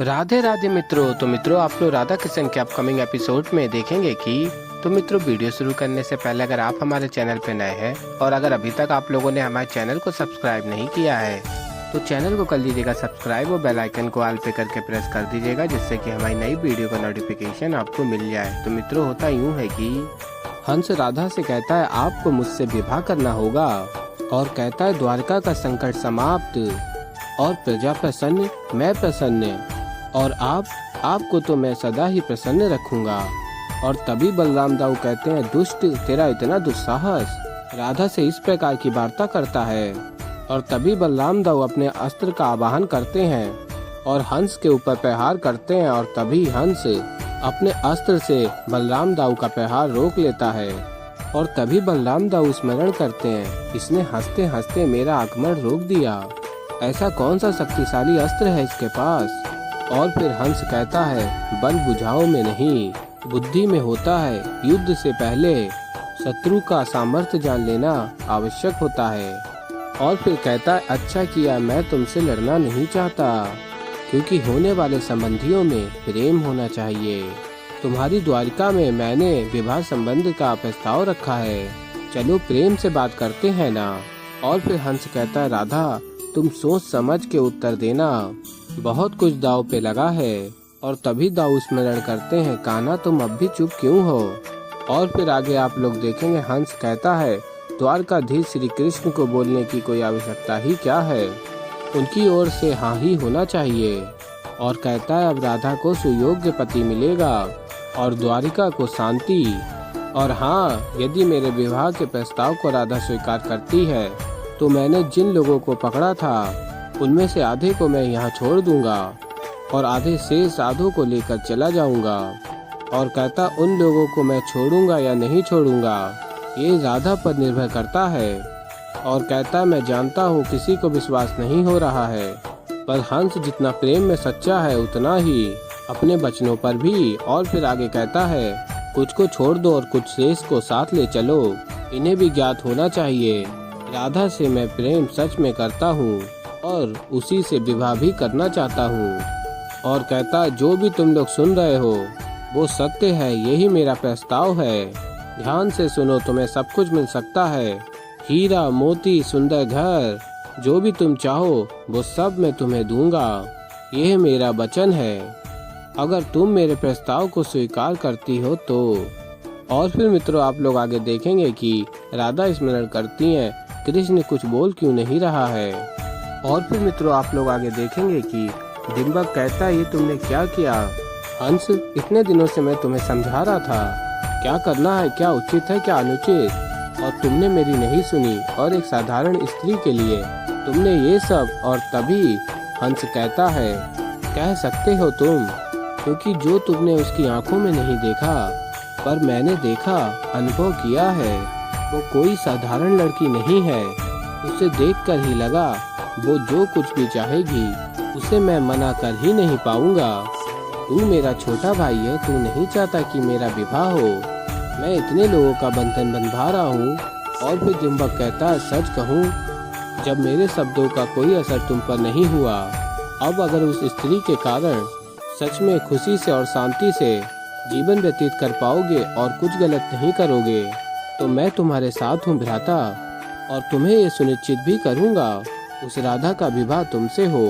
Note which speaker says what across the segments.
Speaker 1: राधे राधे मित्रों। तो मित्रों, आप लोग राधा कृष्ण के अपकमिंग एपिसोड में देखेंगे कि मित्रों, वीडियो शुरू करने से पहले अगर आप हमारे चैनल पर नए हैं और अगर अभी तक आप लोगों ने हमारे चैनल को सब्सक्राइब नहीं किया है तो चैनल को कर लीजिएगा सब्सक्राइब और बेल आइकन को ऑल पे करके प्रेस कर दीजिएगा, जिससे कि हमारी नई वीडियो का नोटिफिकेशन आपको मिल जाए। तो मित्रों, होता यूँ है कि हंस राधा से कहता है आपको मुझसे विवाह करना होगा और कहता है द्वारका का संकट समाप्त और प्रजा प्रसन्न, मैं प्रसन्न और आपको तो मैं सदा ही प्रसन्न रखूंगा। और तभी बलराम दाऊ कहते हैं दुष्ट, तेरा इतना दुस्साहस। राधा से इस प्रकार की वार्ता करता है और तभी बलराम दाऊ अपने अस्त्र का आवाहन करते हैं और हंस के ऊपर प्रहार करते हैं और तभी हंस अपने अस्त्र से बलराम दाऊ का प्रहार रोक लेता है और तभी बलराम दाऊ स्मरण करते हैं इसने हंसते हंसते मेरा आक्रमण रोक दिया। ऐसा कौन सा शक्तिशाली अस्त्र है इसके पास। और फिर हंस कहता है बल बुझाओ में नहीं, बुद्धि में होता है। युद्ध से पहले शत्रु का सामर्थ्य जान लेना आवश्यक होता है। और फिर कहता है अच्छा किया, मैं तुमसे लड़ना नहीं चाहता क्योंकि होने वाले संबंधियों में प्रेम होना चाहिए। तुम्हारी द्वारिका में मैंने विवाह संबंध का प्रस्ताव रखा है, चलो प्रेम से बात करते हैं ना। और फिर हंस कहता है राधा, तुम सोच समझ के उत्तर देना, बहुत कुछ दाव पे लगा है। और तभी दाऊ स्मरण करते हैं कान्हा तुम अब भी चुप क्यों हो। और फिर आगे आप लोग देखेंगे हंस कहता है द्वारकाधीश श्री कृष्ण को बोलने की कोई आवश्यकता ही क्या है, उनकी ओर से हाँ ही होना चाहिए। और कहता है अब राधा को सुयोग्य पति मिलेगा और द्वारिका को शांति। और हाँ, यदि मेरे विवाह के प्रस्ताव को राधा स्वीकार करती है तो मैंने जिन लोगों को पकड़ा था उनमें से आधे को मैं यहाँ छोड़ दूंगा और आधे शेष आधों को लेकर चला जाऊंगा। और कहता उन लोगों को मैं छोड़ूंगा या नहीं छोड़ूंगा ये राधा पर निर्भर करता है। और कहता मैं जानता हूँ किसी को विश्वास नहीं हो रहा है, पर हंस जितना प्रेम में सच्चा है उतना ही अपने वचनों पर भी। और फिर आगे कहता है कुछ को छोड़ दो और कुछ शेष को साथ ले चलो, इन्हें भी ज्ञात होना चाहिए राधा से मैं प्रेम सच में करता हूँ और उसी से विवाह भी करना चाहता हूँ। और कहता जो भी तुम लोग सुन रहे हो वो सत्य है, यही मेरा प्रस्ताव है। ध्यान से सुनो, तुम्हें सब कुछ मिल सकता है, हीरा मोती सुंदर घर, जो भी तुम चाहो वो सब मैं तुम्हें दूंगा, यह मेरा वचन है अगर तुम मेरे प्रस्ताव को स्वीकार करती हो तो। और फिर मित्रों, आप लोग आगे देखेंगे कि राधा स्मरण करती हैं कृष्ण कुछ बोल क्यों नहीं रहा है। और फिर मित्रों, आप लोग आगे देखेंगे कि डिंबक कहता है ये तुमने क्या किया हंस, इतने दिनों से मैं तुम्हें समझा रहा था क्या करना है, क्या उचित है क्या अनुचित, और तुमने मेरी नहीं सुनी और एक साधारण स्त्री के लिए तुमने ये सब। और तभी हंस कहता है कह सकते हो तुम, क्योंकि जो तुमने उसकी आंखों में नहीं देखा पर मैंने देखा, अनुभव किया है, वो कोई साधारण लड़की नहीं है। उसे देखकर ही लगा वो जो कुछ भी चाहेगी उसे मैं मना कर ही नहीं पाऊंगा। तू मेरा छोटा भाई है, तू नहीं चाहता कि मेरा विवाह हो, मैं इतने लोगों का बंधन बंधा रहा हूँ। और फिर डिंबक कहता है सच कहूँ, जब मेरे शब्दों का कोई असर तुम पर नहीं हुआ, अब अगर उस स्त्री के कारण सच में खुशी से और शांति से जीवन व्यतीत कर पाओगे और कुछ गलत नहीं करोगे तो मैं तुम्हारे साथ हूँ भ्राता, और तुम्हें ये सुनिश्चित भी करूँगा उस राधा का विवाह तुमसे हो,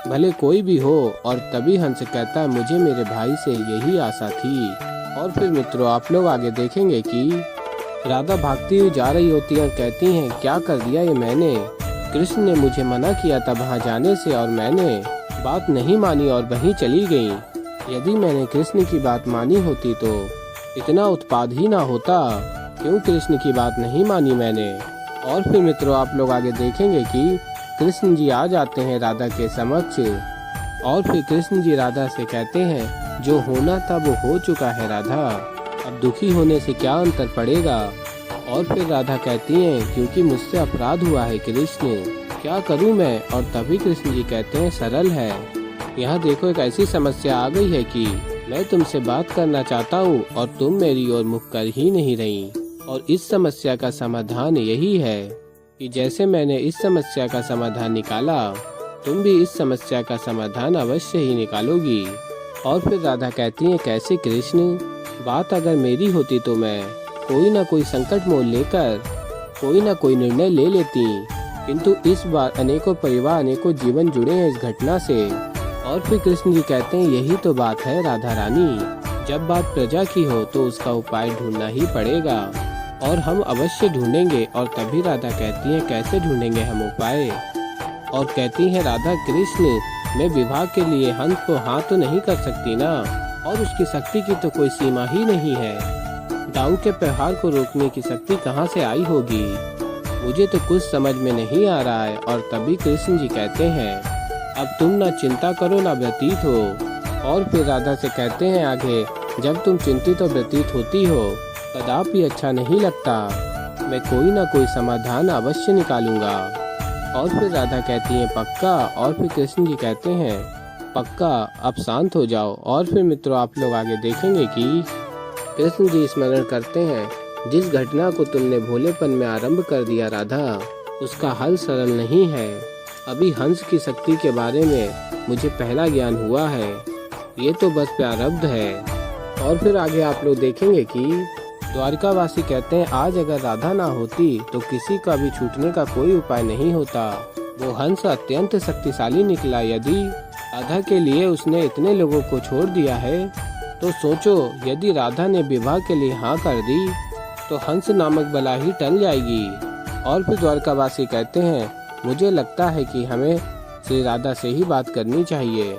Speaker 1: भले कोई भी हो। और तभी हंस कहता है मुझे मेरे भाई से यही आशा थी। और फिर मित्रों, आप लोग आगे देखेंगे कि राधा भागती हुई जा रही होती है और कहती हैं क्या कर दिया ये मैंने, कृष्ण ने मुझे मना किया था वहाँ जाने से और मैंने बात नहीं मानी और वहीं चली गई। यदि मैंने कृष्ण की बात मानी होती तो इतना उत्पाद ही ना होता, क्यों कृष्ण की बात नहीं मानी मैंने। और फिर मित्रों, आप लोग आगे देखेंगे कि कृष्ण जी आ जाते हैं राधा के समक्ष और फिर कृष्ण जी राधा से कहते हैं जो होना था वो हो चुका है राधा, अब दुखी होने से क्या अंतर पड़ेगा। और फिर राधा कहती हैं क्योंकि मुझसे अपराध हुआ है कृष्ण, क्या करूं मैं। और तभी कृष्ण जी कहते हैं सरल है, यहाँ देखो एक ऐसी समस्या आ गई है कि मैं तुमसे बात करना चाहता हूँ और तुम मेरी ओर मुख कर ही नहीं रही। और इस समस्या का समाधान यही है कि जैसे मैंने इस समस्या का समाधान निकाला तुम भी इस समस्या का समाधान अवश्य ही निकालोगी। और फिर राधा कहती है, कैसे कृष्ण, बात अगर मेरी होती तो मैं कोई ना कोई संकट मोल लेकर कोई ना कोई निर्णय ले लेती, किंतु इस बार अनेकों परिवार अनेकों जीवन जुड़े हैं इस घटना से। और फिर कृष्ण जी कहते हैं, यही तो बात है राधा रानी, जब बात प्रजा की हो तो उसका उपाय ढूंढना ही पड़ेगा और हम अवश्य ढूंढेंगे। और तभी राधा कहती है, कैसे ढूंढेंगे हम उपाय। और कहती है राधा, कृष्ण, मैं विवाह के लिए हंस को हाँ तो नहीं कर सकती ना, और उसकी शक्ति की तो कोई सीमा ही नहीं है। दाऊ के प्रहार को रोकने की शक्ति कहाँ से आई होगी, मुझे तो कुछ समझ में नहीं आ रहा है। और तभी कृष्ण जी कहते हैं, अब तुम ना चिंता करो ना व्यतीत हो। और फिर राधा से कहते हैं आगे, जब तुम चिंतित और व्यतीत होती हो कदापि अच्छा नहीं लगता, मैं कोई ना कोई समाधान अवश्य निकालूंगा। और फिर राधा कहती है, पक्का। और फिर कृष्ण जी कहते हैं, पक्का, अब शांत हो जाओ। और फिर मित्रों आप लोग आगे देखेंगे कि कृष्ण जी स्मरण करते हैं, जिस घटना को तुमने भोलेपन में आरंभ कर दिया राधा, उसका हल सरल नहीं है। अभी हंस की शक्ति के बारे में मुझे पहला ज्ञान हुआ है, ये तो बस प्रारब्ध है। और फिर आगे आप लोग देखेंगे कि द्वारकावासी कहते हैं, आज अगर राधा ना होती तो किसी का भी छूटने का कोई उपाय नहीं होता। वो हंस अत्यंत शक्तिशाली निकला। यदि राधा के लिए उसने इतने लोगों को छोड़ दिया है तो सोचो, यदि राधा ने विवाह के लिए हाँ कर दी तो हंस नामक बला ही टल जाएगी। और फिर द्वारकावासी कहते हैं, मुझे लगता है कि हमें श्री राधा से ही बात करनी चाहिए।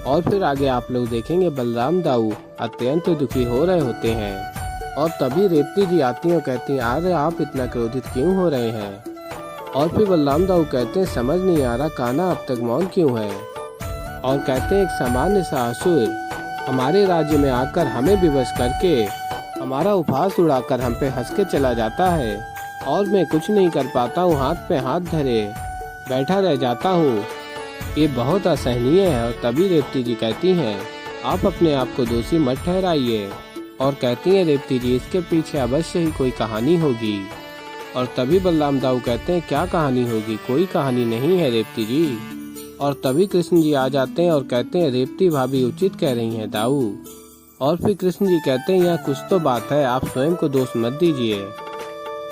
Speaker 1: और फिर आगे आप लोग देखेंगे बलराम दाऊ अत्यंत दुखी हो रहे होते हैं। और तभी रेवती जी आती हैं और कहती हैं, अरे आप इतना क्रोधित क्यों हो रहे हैं। और फिर बलराम दाऊ कहते हैं, समझ नहीं आ रहा कान्हा अब तक मौन क्यों है। और कहते हैं, एक सामान्य सा असुर हमारे राज्य में आकर हमें विवश करके हमारा उपहास उड़ाकर हम पे हंस के चला जाता है और मैं कुछ नहीं कर पाता हूँ, हाथ पे हाथ धरे बैठा रह जाता हूँ, ये बहुत असहनीय है। और तभी रेवती जी कहती हैं, आप अपने आप को दोषी मत ठहराइए। और कहती हैं रेवती जी, इसके पीछे अवश्य ही कोई कहानी होगी। और तभी बलराम दाऊ कहते हैं, क्या कहानी होगी, कोई कहानी नहीं है रेवती जी। और तभी कृष्ण जी आ जाते हैं और कहते हैं, रेवती भाभी उचित कह रही हैं दाऊ। और फिर कृष्ण जी कहते हैं, यह कुछ तो बात है, आप स्वयं को दोष मत दीजिए।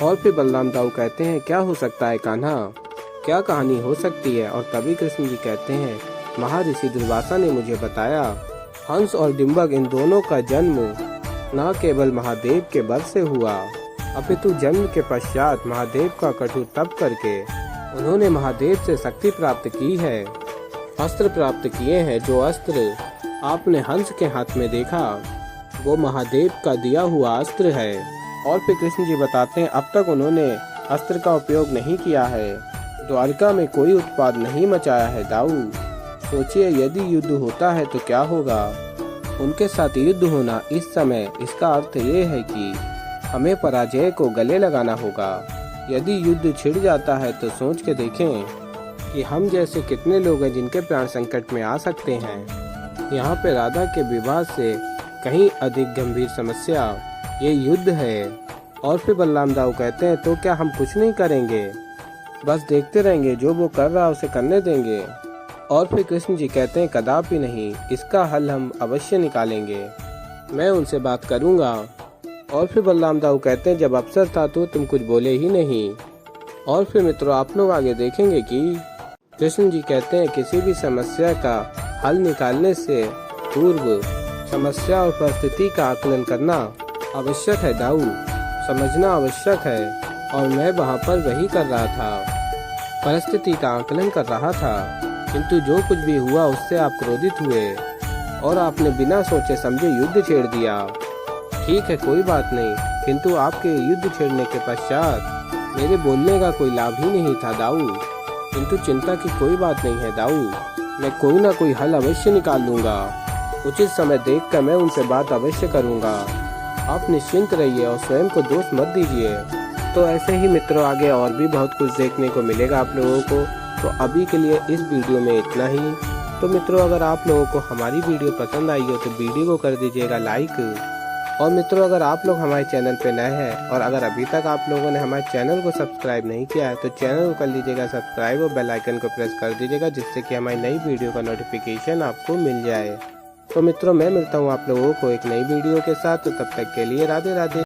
Speaker 1: और फिर बलराम दाऊ कहते हैं, क्या हो सकता है कान्हा, क्या कहानी हो सकती है। और तभी कृष्ण जी कहते हैं, महर्षि दुर्वासा ने मुझे बताया, हंस और डिम्बक इन दोनों का जन्म न केवल महादेव के बल से हुआ, अपितु जन्म के पश्चात महादेव का कठोर तप करके उन्होंने महादेव से शक्ति प्राप्त की है, अस्त्र प्राप्त किए हैं। जो अस्त्र आपने हंस के हाथ में देखा वो महादेव का दिया हुआ अस्त्र है। और फिर कृष्ण जी बताते हैं, अब तक उन्होंने अस्त्र का उपयोग नहीं किया है, द्वारका में कोई उत्पाद नहीं मचाया है दाऊ। सोचिए, यदि युद्ध होता है तो क्या होगा, उनके साथ युद्ध होना इस समय, इसका अर्थ ये है कि हमें पराजय को गले लगाना होगा। यदि युद्ध छिड़ जाता है तो सोच के देखें कि हम जैसे कितने लोग हैं जिनके प्राण संकट में आ सकते हैं। यहाँ पे राधा के विवाह से कहीं अधिक गंभीर समस्या ये युद्ध है। और फिर बलराम दाऊ कहते हैं, तो क्या हम कुछ नहीं करेंगे, बस देखते रहेंगे, जो वो कर रहा है उसे करने देंगे। और फिर कृष्ण जी कहते हैं, कदापि नहीं, इसका हल हम अवश्य निकालेंगे, मैं उनसे बात करूँगा। और फिर बलराम दाऊ कहते हैं, जब अवसर था तो तुम कुछ बोले ही नहीं। और फिर मित्रों आप लोग आगे देखेंगे कि कृष्ण जी कहते हैं, किसी भी समस्या का हल निकालने से पूर्व समस्या और परिस्थिति का आकलन करना आवश्यक है दाऊ, समझना आवश्यक है। और मैं वहाँ पर वही कर रहा था, परिस्थिति का आकलन कर रहा था, किंतु जो कुछ भी हुआ उससे आप क्रोधित हुए और आपने बिना सोचे समझे युद्ध छेड़ दिया। ठीक है, कोई बात नहीं, किंतु आपके युद्ध छेड़ने के पश्चात मेरे बोलने का कोई लाभ ही नहीं था दाऊ। किंतु चिंता की कोई बात नहीं है दाऊ, मैं कोई ना कोई हल अवश्य निकाल लूँगा, उचित समय देखकर मैं उनसे बात अवश्य करूँगा। आप निश्चिंत रहिए और स्वयं को दोष मत दीजिए। तो ऐसे ही मित्रों आगे और भी बहुत कुछ देखने को मिलेगा आप लोगों को। तो अभी के लिए इस वीडियो में इतना ही। तो मित्रों अगर आप लोगों को हमारी वीडियो पसंद आई हो तो वीडियो को कर दीजिएगा लाइक और मित्रों, अगर आप लोग हमारे चैनल पे नए हैं और अगर अभी तक आप लोगों ने हमारे चैनल को सब्सक्राइब नहीं किया है तो चैनल को कर लीजिएगा सब्सक्राइब और बेल आइकन को प्रेस कर दीजिएगा, जिससे कि हमारी नई वीडियो का नोटिफिकेशन आपको मिल जाए। तो मित्रों, मैं मिलता हूँ आप लोगों को एक नई वीडियो के साथ, तो तब तक के लिए राधे राधे।